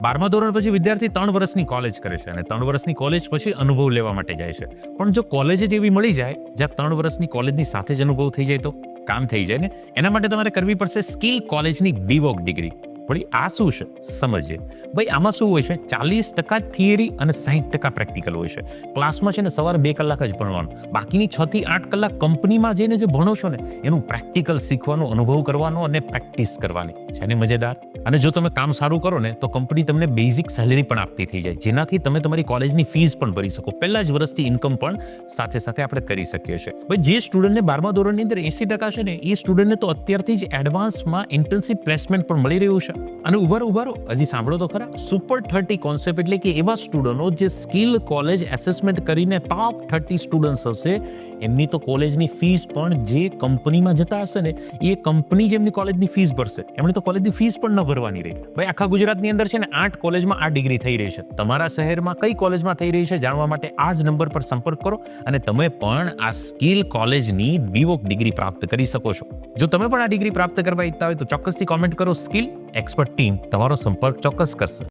12મા ધોરણ પછી વિદ્યાર્થી 3 વર્ષની કોલેજ કરે છે અને 3 વર્ષની કોલેજ પછી અનુભવ લેવા માટે જાય છે. પણ જો કોલેજ જ એવી મળી જાય જ્યાં 3 વર્ષની કોલેજની સાથે જ અનુભવ થઈ જાય તો કામ થઈ જાય ને. એના માટે તમારે કરવી પડશે સ્કિલ કોલેજની બીવોક ડિગ્રી. વળી આ શું છે સમજીએ. ભાઈ આમાં શું હોય છે, 40% થિયરી અને 60% પ્રેક્ટિકલ હોય છે. ક્લાસમાં છે ને સવારે 2 કલાક જ ભણવાનું, બાકીની 6 થી 8 કલાક કંપનીમાં જઈને જે ભણો છો ને એનું પ્રેક્ટિકલ શીખવાનો, અનુભવ કરવાનો અને પ્રેક્ટિસ કરવાની છે ને મજેદાર. અને જો તમે કામ સારું કરો ને તો કંપની તમને બેઝિક સેલેરી પણ આપતી થઈ જાય, જેનાથી તમે તમારી કોલેજની ફીસ પણ ભરી શકો. પહેલા જ વર્ષથી ઇન્કમ પણ સાથે સાથે આપણે કરી શકીએ છીએ. ભાઈ જે સ્ટુડન્ટને 12મા ધોરણની અંદર 80% છે ને એ સ્ટુડન્ટને તો અત્યારથી જ એડવાન્સમાં ઇન્ટર્નશિપ પ્લેસમેન્ટ પણ મળી રહ્યું છે. અને ઉભારો હજી સાંભળો તો ખરા, સુપર 30 કોન્સેપ્ટ એટલે કે એવા સ્ટુડન્ટો જે સ્કિલ કોલેજ એસેસમેન્ટ કરીને ટોપ 30 સ્ટુડન્ટ્સ હશે, એમની તો કોલેજની ફીસ પણ જે કંપનીમાં જતા હશે ને એ કંપની જ એમની કોલેજની ફીસ ભરશે. એમણે તો કોલેજની ફીસ પણ ન ભરવાની રહી. ભાઈ આખા ગુજરાતની અંદર છે ને 8 કોલેજમાં આ ડિગ્રી થઈ રહી છે. તમારા શહેરમાં કઈ કોલેજમાં થઈ રહી છે જાણવા માટે આ જ નંબર પર સંપર્ક કરો અને તમે પણ આ સ્કિલ કોલેજની બીવોક ડિગ્રી પ્રાપ્ત કરી શકો છો. જો તમે પણ આ ડિગ્રી પ્રાપ્ત કરવા ઈચ્છતા હોય તો ચોક્કસથી કોમેન્ટ કરો. સ્કિલ એક્સપર્ટ ટીમ તમારો સંપર્ક ચોક્કસ કરશે.